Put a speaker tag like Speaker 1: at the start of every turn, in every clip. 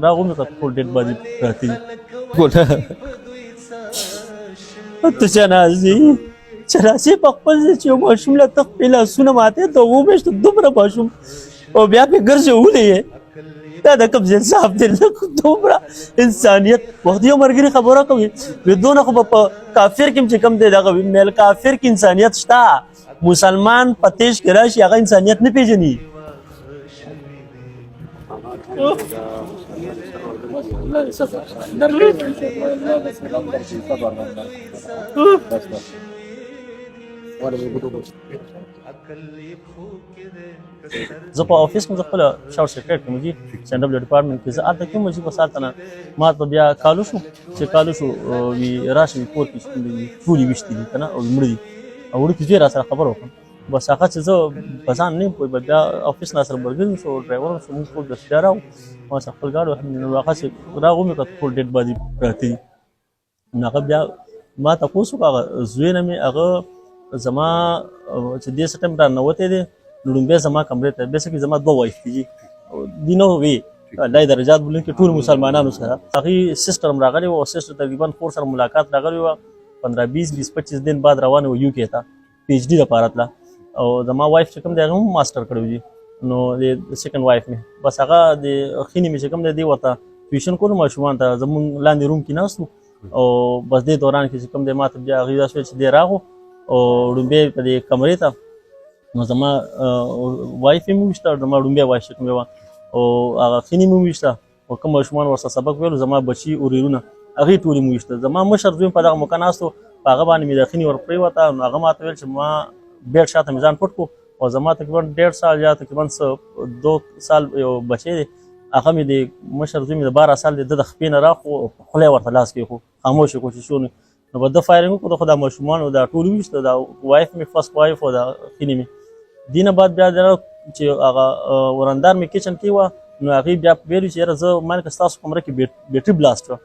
Speaker 1: راغومې که ټول ډېډ باډي پراته دي ټوله ته جنازې جنازې په خپل ځای چې یو ماشوم له ته خپلې لاسونه ماتې ته ومیشته دومره ماشوم او بیا پې ګرځولې یې دا د کوم انصاف دی دومره انسانیت وخت یو ملګري خبره کوي وایي دونه خو به په کافر کې چې کوم دی دغه وي میل کافر کې انسانیت شته مسلمان په تیش کې راشي هغه انسانیت نه پېژني زه په افیس کې خپل شاور سیکریټ کوم جی سنډبل ډپارټمنټ کې زه اته کوم چې په ساتنه ما ته بیا کالو شو چې کالو شو وی راشي پور کې ټولي وشتي دي کنه او مړ دي او ورته چې را سره خبر وکم بس هغه چې زه پسان نه پوي بیا افیس نه سره برګل شو ډرایور شو موږ ټول د سپیراو ما خپل ګاډو نو هغه چې راغومې که ټول ډیډ باډي پراته دي نو هغه بیا ما تاسو هغه زوی نه مې هغه زما چې دې سټم را نوته دي لومبه زما کمرې ته بیسیکلی زما دوه وایف دي دینو وی الله درجات بولن کې ټول مسلمانانو سره هغه سیستم راغلی او سیستم تقریبا فور سره ملاقات راغلی و 15-20-25 دن بعد روانه و یو کې ته پی ایچ ډی لپاره تله او زما وایف چې کوم دی هغه ماستر کړی دي نو د سیکنډ وایف مې بس هغه د خینې مې چې کوم دی ورته ټیوشن کولو ماشومان ته زمونږ لاندې روم کې ناستو او بس دې دوران کې چې کوم دی ما ته بیا هغې داسې چې دی راغو او ډومبې په دې کمرې ته نو زما وایف یې مې وویشته زما ډومبې وایف چې کومې وه او هغه خینې مې وویشته او کوم ماشومان ورسره سبق ویلو زما بچي ورېرونه هغې ټولې مې وویشته زما مشر زوی په دغه موقع ناست و په هغه باندې مې د خینې ور پرېوته نو هغه ما ته ویل چې ما بیډ شاته مې ځان پټ کړو او زما تقریبا 1.5 سال یا تقریبا 2 سال یو بچی دی هغه مې د مشر زوی مې د 12 سال دی د خپې نه راخو خوله یې ورته لاس کېښو خاموش یې کړو چې شو نو به ده فایرنګ وکړو خو دا ماشومان او دا ټول وویشته دا وایف مې فرست وایف او دا خینې مې دې نه بعد بیا چې هغه ورندار مې کچن کې وه نو هغې بیا ویلي چې یاره زه ما لکه ستاسو کمره کې بیټري بلاست شوه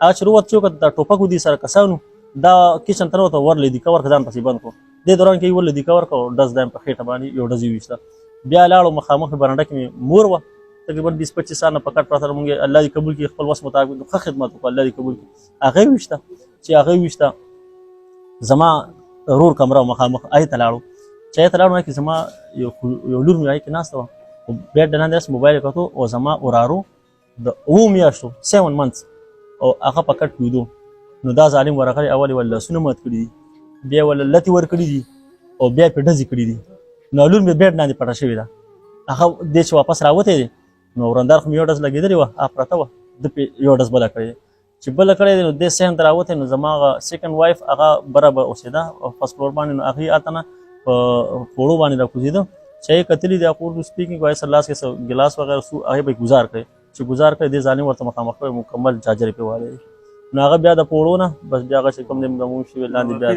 Speaker 1: هغه چې روت چې وکړه دا ټوپک و دې سره کسانو دا کچن ته ورته ورلیدي کور ځان پسې بند کړو دې دوران کې یې ورلیدي کور کړو ډز دایم په خېټه باندې یو ډز یې وویشته بیا لاړو مخامخ برنډه کې مې مور وه تقریبا 20-25 سال نه په کټ پراته مونږ الله دې قبول کړي خپل وس مطابق ښه خدمت وکړو الله دې قبول کړي هغه یې وویشته چې هغه یې وویشته زما رور کمره مخامخ هغې ته لاړو چې هغې ته لاړو هغې کې زما یو لور مې هغې کې ناسته وه بیډ د لاندې داسې موبایل یې کتو او زما ورارو د 7 میاشتو 7 months او هغه په کټ ویدو نو دا ظالم ورغلی اول یې ول لاسونه مات کړي دي بیا یې ول لتې ورکړي دي او بیا یې پرې ډزې کړي دي نو لور مې بیډ لاندې پټه شوې ده هغه دې چې واپس راوتی دی نو ورندار خو مې یو ډز لګېدلې وه هغه پرته وه ده پرې یو ډز بله کړې چې بله کړې دی نو دې صحن ته راوتی نو زما هغه سیکنډ وایف هغه بره به اوسېده فرست فلور باندې نو هغې هلته نه په پوړو باندې راکوزېده چې یې کتلي دي اردو سپیکینګ وایي سر لاس کې ګلاس وغیره سو هغې به یې ګزار کړی چې ګزار کړی دې ظالم ورته مخامخ کړی مکمل چارجر پې والی دی نو هغه بیا د پوړو نه بس بیا هغه چې کوم دی زموږ شوي لاندې بیا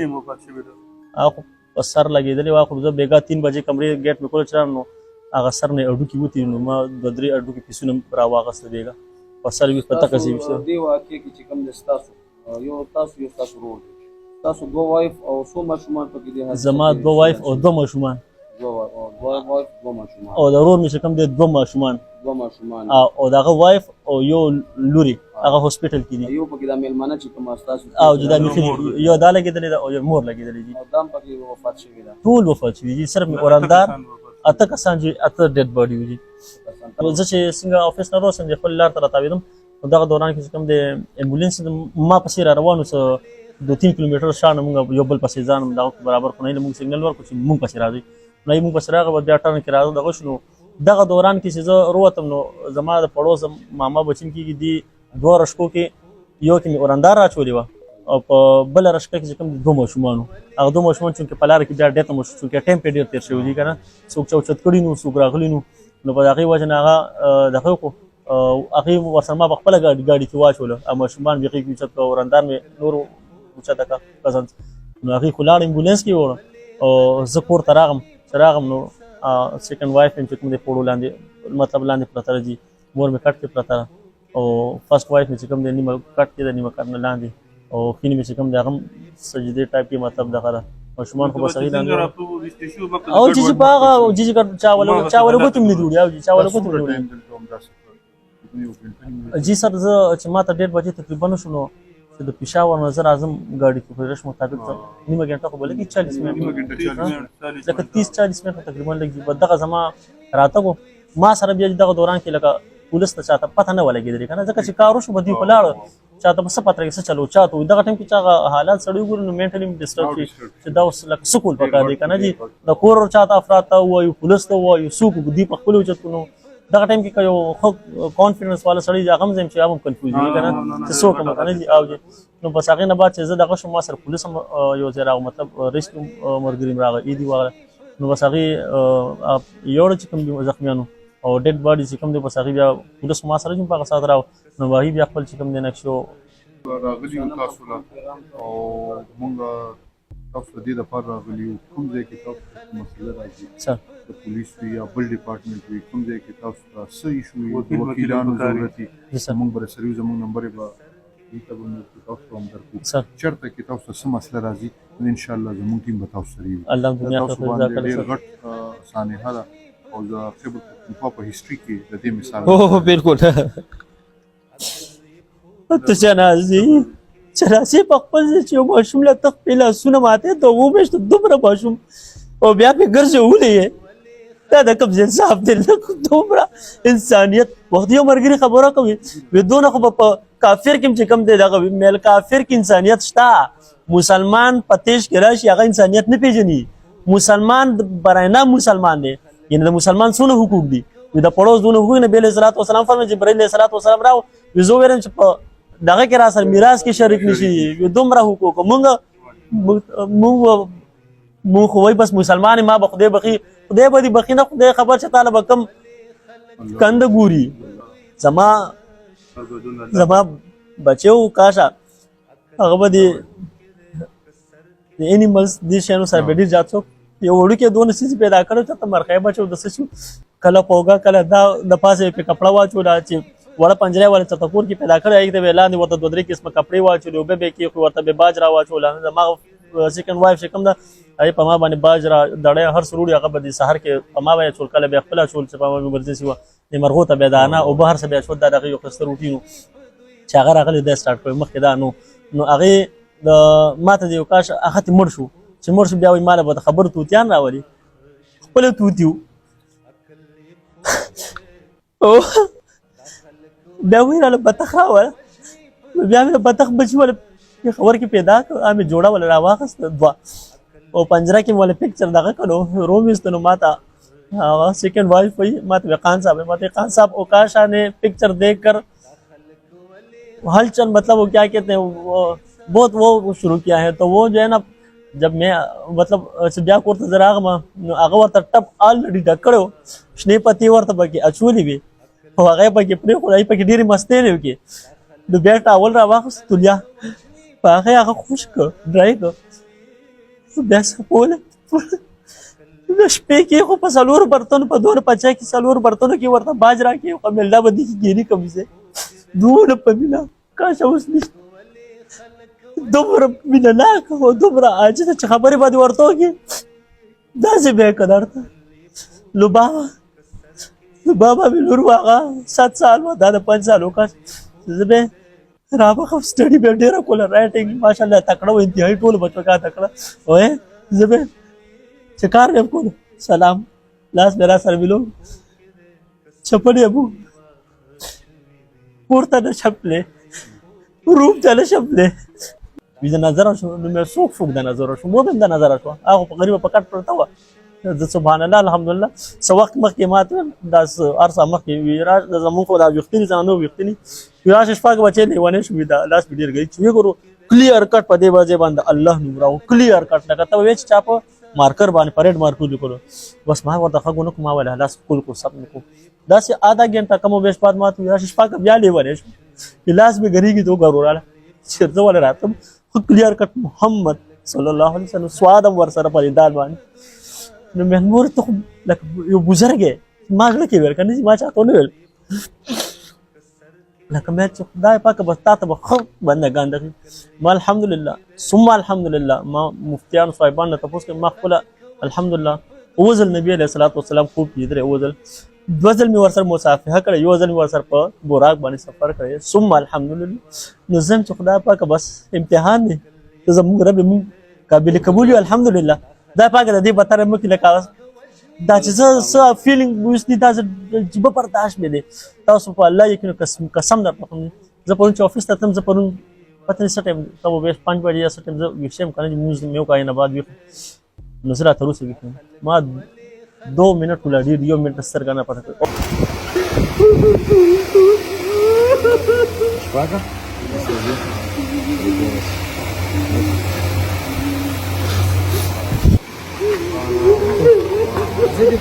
Speaker 1: هغه خو په سر لګېدلې وه خو زه بېګا 3 بجې کمرې ګیټ مې کولو چې نو هغه سر نه اډوکي وتي نو ما 2-3 اډوکي پیسونه را واخېسته بېګا په سر وي په تکه سې ویشته
Speaker 2: دې واقعې کې چې کوم دی ستاسو یو تاسو ورور تاسو 2 وایف او څو ماشومان پکې دي
Speaker 1: زما 2 وایف او 2 ماشومان او د ورور مې چې کوم دی 2 ماشومان او دغه وایف او یو لوري هغه هاسپټل کې دي
Speaker 2: یو پکې د میلمانه چې کوم تاسو
Speaker 1: او جدا مې یو دا لګېدلې ده او یو مور لګېدلې دي
Speaker 2: دام پکې وفات شوي ده
Speaker 1: ټول وفات شوي دي صرف مې اورندار اته کسان چې اته ډیډ باډي وي زه چې څنګه افیس نه راوستم د خپل لار ته راتاوېدم نو دغه دوران کې چې کوم د امبولانس ما پسې را روانو څه 2-3 کیلومتر شا نه مونږ یو بل پسې ځان دغه برابر خو نه مونږ سیګنل ورکړو چې مونږ پسې راځئ نو مونږ پسې راغله بیا ټرن کې راځو دغه شنو دغه دوران کې چې زه روتم نو زما د پړوس ماما بچین کېږي دي 2 رشکو کې یو کې مې اورندار راچولې وه او په بله رشکه کې چې کوم 2 ماشومانو هغه 2 ماشومان چونکې په لاره کې بیا ډېته مو چونکې ټایم پې ډېر تېر شوي دي که نه څوک چوچت کړي نو څوک راغلي نو په هغې وجه نه هغه دغه وکړو هغې ورسره ما په خپله ګاډي کې واچوله او ماشومان بیخي کې اوچت کړه اورندار مې نور اوچته کړه کزنس نو هغې خو لاړ امبولانس کې وړه او زه کور ته راغم چې راغم نو سیکنډ وایف مې چې کوم دی پوړو لاندې مطلب لاندې پرته دي مور مې کټ کې پرته او فرست وایف مې چې کوم دی نیمه کټ کې ده نیمه کټ نه لاندې او خینې مې چې کوم دی هغه هم سجدې ټایپ کې مطلب دغه ده ماشومان خو بس هغې لاندې او جیجي په هغه جیجي چا وله ګوتې مې نه دي وړي او چا وله ګوتې مې نه وړي جی سر زه چې ما ته 1:30 بجې تقریبا شنو چې د پېښور نه زه راځم ګاډي کې په رش مطابق نیمه ګنټه خو به لګي 40 منټ لکه 30-40 منټ تقریبا لګي به دغه زما راتګ ما سره بیا دغه دوران کې لکه پولیس ته چاته پته نه ولګېدلې که نه ځکه چې کار وشو به دوی په لاړه چاته به څه پته لګي څه چلو چاته وي دغه ټایم کې چې هغه حالات سړی وګوري نو مینټلي ډسټرب شي چې دا اوس لکه څه کول پکار دی که نه جي د کور چاته افراد ته ووایو پولیس ته ووایو څوک دوی په خپلو اوچتونو دغه ټایم کې که یو ښه کانفیډنس والا سړی دی هغه هم ځم چې هغه هم کنفیوز وي که نه چې څه وکړم که نه جي او نو بس هغې نه بعد چې زه دغه شم ما سره پولیس هم یو ځای راغی مطلب ریسکیو ملګري هم راغی ایدي واغله نو بس هغې یوړه چې کوم دي زخمیانو او ډیډ باډي چې کوم دی بس هغې بیا پولیس ما سره چې په هغه ساعت راو نو هغې بیا خپل چې کوم دی نقشو
Speaker 3: راغلي یو تاسو له او مونږ تاسو د دې لپاره راغلي یو کوم ځای کې تاسو ته مسله راځي د پولیس وي یا بل ډپارټمنټ وي کوم ځای کې تاسو ته څه ایشو وي وکیلانو ضرورت وي مونږ به رسوي زموږ نمبر به دې ته به مو تاسو ته هم درکړو چېرته کې تاسو ته څه مسله راځي نو انشاءالله زموږ ټیم به تاسو سره وي تاسو باندې ډېر غټ سانحه ده او د خیبر پختونخوا په هسټري کې د دې مثال
Speaker 1: بالکل ته چنازي په خپل ځای چې یو ماشوم له تخت پې لاسونه ماتې ته ومیشته دومره ماشوم او بیا پې ګرځولې یې دا د کوم انصاف دی دومره انسانیت وخت یو ملګري خبره کوي وي دونه خو به په کافر کې چې کوم دی دغه وي میل کافر کې انسانیت شته مسلمان په تیش کې راشي هغه انسانیت نه پېژني مسلمان براینا مسلمان دی یعنی د مسلمان څونه حقوق دي وي د پړوس دونه حقوق نبي علیه الصلوة والسلام فرمایي جبرائیل علیه الصلوة والسلام راو وي زه ویرم چې په دغه کې را سره میراث کې شریک نشي وي دومره حقوق مونږ خو وایي بس مسلمان ما به خدای بخي خدای به دې بخي نه خدای خبر چې تعالی به کم کنده ګوري زما بچو کاشا هغه به د انیملز دې شیانو سره به ډېر زیات څوک یو وړوکی دونه څیز پیدا کړی چې ته مرخی بچو د څه شو کله پوګه کله دا د پاسه پې کپړه واچوله چې وړه پنجره والے ته کور کې پیدا کړی هغې ته به لاندې ورته 2-3 قسمه کپړې واچولې اوبه به یې کېښوي ورته به باج را واچوله زما سیکنډ وایف چې کوم ده هغې په ما باندې باج را دړی هر څه وروړي هغه به د سهار کې په ما به یې اچول کله به یې خپله اچول چې په ما ایمرجنسي وه د مرغو ته به یې دانه اوبه هر څه به یې اچول دا د هغې یو ښایسته روټین و چې هغه راغلی دی سټارټ کړی مخکې دا نو هغې ما ته د یو کاش هغه تې مړ شو چې مړ شو بیا وایي ماله به د خبرو توتیان راولي خپله توتي و بیا وایي راله بطخ راوله بیا مې د بطخ بچي وله خبر کې پیدا کړ مې جوړه وله راواخېسته دوه او پنجره کې مې وله پکچر دغه کړو روم ایسته نو ما ته سیکنڈ وائف وही ما तो खान साहब है माते खान साहब ओकाशा ने पिक्चर देखकर हलचल मतलब वो क्या कहते हैं वो बहुत वो शुरू किया है तो वो जो है ना जब मैं मतलब ब्याह कोर्ट जरा आगे वर्त टप ऑलरेडी डकड़ो स्नेपति वर्त बकी अचूली भी हो आगे बकी प्रे खुदाई पकी ढेरी मस्ते ने के दो बेटा अवल रा वाखस तुलिया पाखे आगे खुश को ड्राई को बेस बोले شپې کې خو په څلور برتنو په دوه پچا کې څلور برتنو کې ورته باج راکې خو ملدا بدی کې ګيري کم سه دوه په مینا کاش اوس نشته دومره مینا لا کو دومره عاجز چې خبرې باندې ورته کې داسې به کړه لو بابا مې لور واغه 7 سال و دا 5 سال وکړ زه رابه خو سټډي به ډیره کوله رائټینګ ماشاءالله تکړه و انتهایی ټول بچو کا تکړه وې زه شکار میں کو سلام لاس میرا سر ملو چپڑے ابو پورتا نہ چھپلے روپ چلے چھپلے ویزا نظر شو نو سوق فوق دا نظر شو مو دا نظر شو هغه غریب پکټ پرتا و د سبحان الله الحمدلله سو وخت مخکې ماته داس ارسا مخکې ویرا د زمون کو دا وختنی زنانو وختنی ویرا شفاق بچې لیونه شو دا لاس ویډیر گئی چې ګورو کلیر کټ په دې وجه باندې الله نور او کلیر کټ نه کته وچ چاپ مارکر باندې پریډ مارکر لیکلو بس ما ورته خګونو کومه ولا لاس کول کو سب کو دا سي आधा घंटा कम बेश बाद मात या शफा का ब्या लेवने गिलास में गरी की तो गरोरा सिरज वाला रातम क्लियर कट मोहम्मद सल्लल्लाहु अलैहि वसल्लम स्वादम वर सर पर दाल बान न महमूर तो लक यो बुजुर्ग है मागले के वेल कनी मा चाहतो ने वेल لك ما خدای پاک بس تا ته خو باندې ګاندل ما الحمدلله ثم الحمدلله ما مفتیان صاحبان ته پوس کې ما خپل الحمدلله اوزل نبی علیہ الصلوۃ والسلام خوب یې درې اوزل دوزل می ورسره مصافحه کړې یو ځل می ورسره په بوراک باندې سفر کړی ثم الحمدلله نو زم چې خدای پاک بس امتحان دی زموږ رب مون قابل قبول یو الحمدلله دا پاک د دې بتر مکه لکه دا چې څه فیلینګ وستې دا چې به برداشت مې دي تاسو په الله یقین قسم در پخم زه پرون چې افیس ته تم زه پرون پته نه ټایم ته به 5 بجې یا ټایم زه ویشم کنه موږ مې کاینه بعد وی نظر تر اوسه وی ما 2 منټ ولا ډیر یو منټ سترګانه پټه
Speaker 4: Jadi